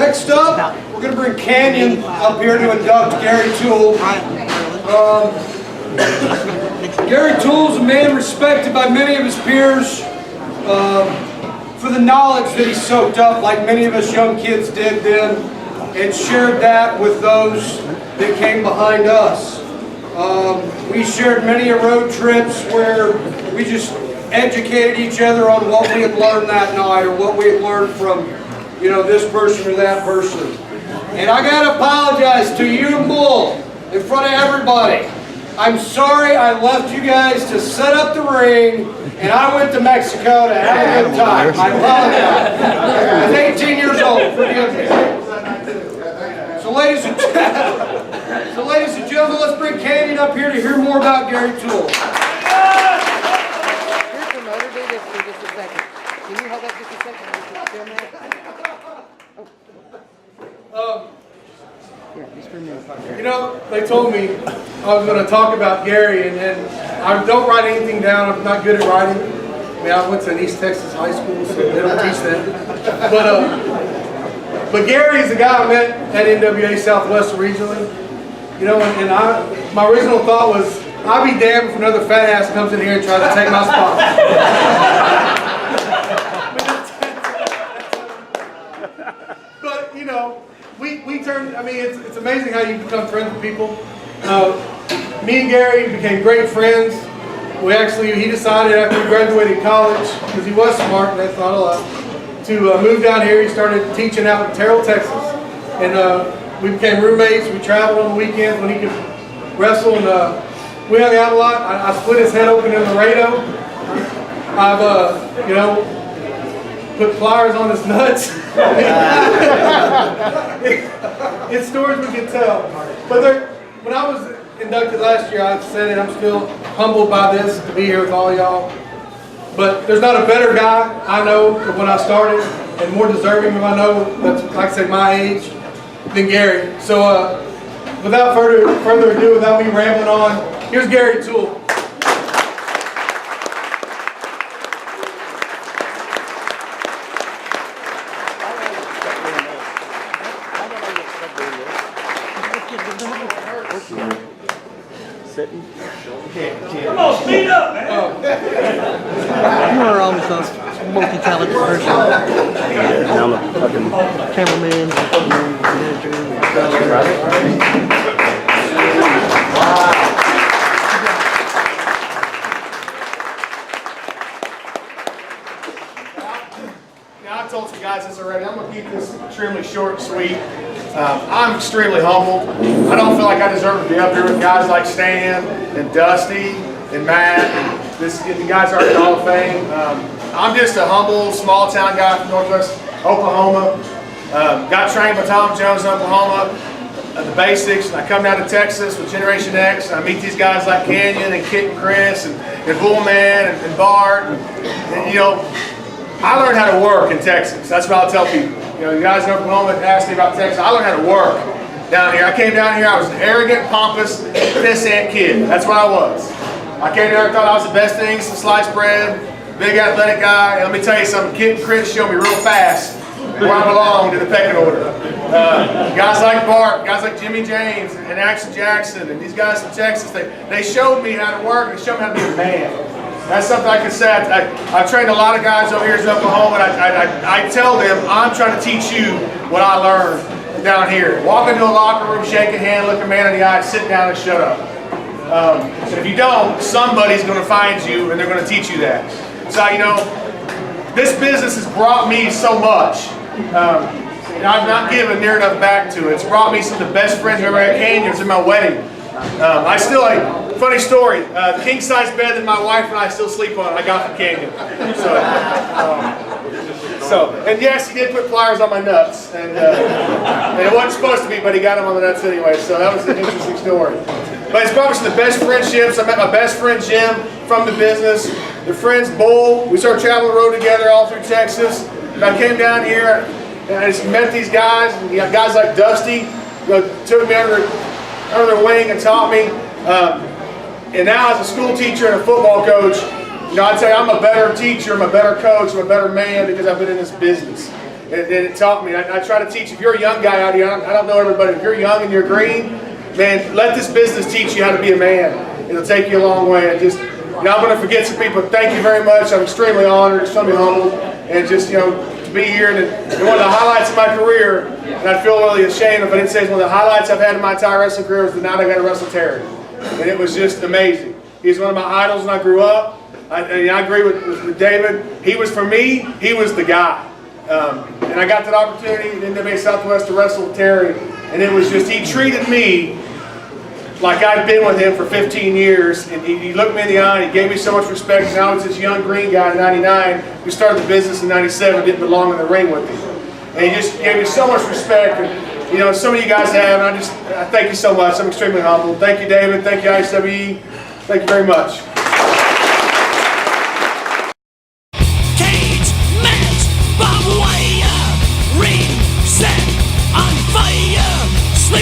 Next up, we're going to bring Canyon up here to induct Gary Toole. Gary Toole is a man respected by many of his peers for the knowledge that he soaked up, like many of us young kids did then, and shared that with those that came behind us. We shared many road trips where we just educated each other on what we had learned that night, or what we had learned from, you know, this person or that person. And I gotta apologize to you and Bull in front of everybody. I'm sorry I left you guys to set up the ring, and I went to Mexico to have a good time. I apologize. I was 18 years old. Forgive me. So ladies and gentlemen, let's bring Canyon up here to hear more about Gary Toole. Here's the motor. Do this for just a second. Can you hold that just a second? Yeah, just for a minute. You know, they told me I was going to talk about Gary, and I don't write anything down. I'm not good at writing. I mean, I went to an East Texas high school, so they don't teach that. But Gary is the guy I met at NWA Southwest originally. You know, and my original thought was, I'll be damned if another fat ass comes in here and tries to take my spot. But you know, we turned. I mean, it's amazing how you become friends with people. Me and Gary became great friends. He decided after he graduated college, because he was smart, and that's not a lot, to move down here. He started teaching out in Terrell, Texas, and we became roommates. We traveled on the weekends when he could wrestle, and we hung out a lot. I split his head open in Laredo. I've, you know, put pliers on his nuts. It's stories we can tell. But when I was inducted last year, I said it, I'm still humbled by this, to be here with all y'all. But there's not a better guy I know of when I started, and more deserving of I know, that's, like I said, my age, than Gary. So without further ado, without me rambling on, here's Gary Toole. Come on, speed up, man! You are almost a multi-talented person. Now I'm a fucking Cameraman, manager, Now, I told you guys this already. I'm going to keep this extremely short and sweet. I'm extremely humbled. I don't feel like I deserve to be up here with guys like Stan and Dusty and Matt and the guys are in the Hall of Fame. I'm just a humble, small town guy from Northwest Oklahoma. Got trained by Tom Jones in Oklahoma, the basics, and I come down to Texas with Generation X, and I meet these guys like Canyon and Kit and Chris and Bullman and Bart. And, you know, I learned how to work in Texas. That's what I'll tell people. You know, you guys in Oklahoma ask me about Texas. I learned how to work down here. I came down here, I was an arrogant, pompous, pissant kid. That's what I was. I came down here, thought I was the best thing, some sliced bread, big athletic guy. And let me tell you something, Kit and Chris showed me real fast where I belong to the pecking order. Guys like Bart, guys like Jimmy James and Action Jackson, and these guys from Texas, they showed me how to work, they showed me how to be a man. That's something I can say. I've trained a lot of guys over here in Oklahoma, and I tell them, I'm trying to teach you what I learned down here. Walk into a locker room, shake a hand, look a man in the eye, sit down and shut up. And if you don't, somebody's going to find you and they're going to teach you that. So, you know, this business has brought me so much. I've not given near enough back to it. It's brought me some of the best friends I've ever had. Canyons in my wedding. Funny story, the king size bed that my wife and I still sleep on, I got from Canyon. And yes, he did put pliers on my nuts, and it wasn't supposed to be, but he got them on the nuts anyway, so that was an interesting story. But it's probably some of the best friendships. I met my best friend Jim from the business, the friends Bull. We started traveling the road together all through Texas. And I came down here and I just met these guys, and you got guys like Dusty, took me under their wing and taught me. And now as a school teacher and a football coach, you know, I'd say I'm a better teacher, I'm a better coach, I'm a better man because I've been in this business. and it taught me. I try to teach, if you're a young guy out here, I don't know everybody, if you're young and you're green, man, let this business teach you how to be a man. It'll take you a long way. And just, I'm going to forget some people. Thank you very much. I'm extremely honored, extremely humbled, and just, to be here. And one of the highlights of my career, and I feel really ashamed if I didn't say it's one of the highlights I've had in my entire wrestling career, was the night I got to wrestle Terry. And it was just amazing. He's one of my idols when I grew up. I agree with David. He was, for me, he was the guy. And I got that opportunity in NWA Southwest to wrestle with Terry. And it was just, he treated me like I'd been with him for 15 years. And he looked me in the eye and he gave me so much respect. And I was this young green guy in 99 who started the business in 97, didn't belong in the ring with him. And he just gave me so much respect. And, some of you guys have, and I thank you so much. I'm extremely humbled. Thank you, David. Thank you, IHWE. Thank you very much.